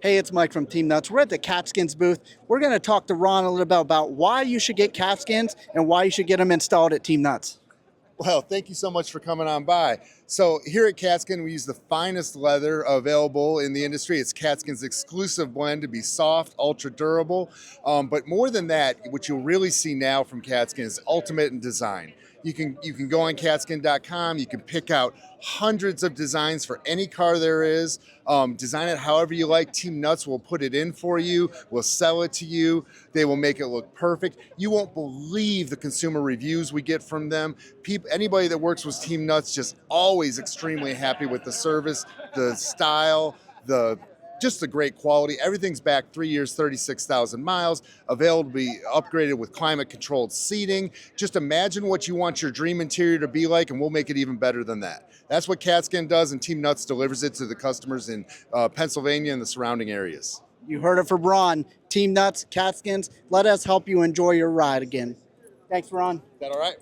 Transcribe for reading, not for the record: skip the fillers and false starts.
Hey, it's Mike from Team Nuts. We're at the Katzkin's booth. We're going to talk to Ron a little bit about why you should get Katzkins and why you should get them installed at Team Nuts. Well, thank you so much for coming on by. So here at Katzkin, we use the finest leather available in the industry. It's Katzkin's exclusive blend to be soft, ultra durable. But more than that, what you'll really see now from Katzkin is ultimate in design. You can go on Katzkin.com. You can pick out hundreds of designs for any car there is. Design it however you like. Team Nuts will put it in for you. We'll sell it to you. They will make it look perfect. You won't believe the consumer reviews we get from them. Anybody that works with Team Nuts just always extremely happy with the service, the style, just the great quality. Everything's back 3 years, 36,000 miles, available to be upgraded with climate-controlled seating. Just imagine what you want your dream interior to be like, and we'll make it even better than that. That's what Katzkin does, and Team Nuts delivers it to the customers in Pennsylvania and the surrounding areas. You heard it from Ron. Team Nuts, Katzkins, let us help you enjoy your ride again. Thanks, Ron. Is that all right?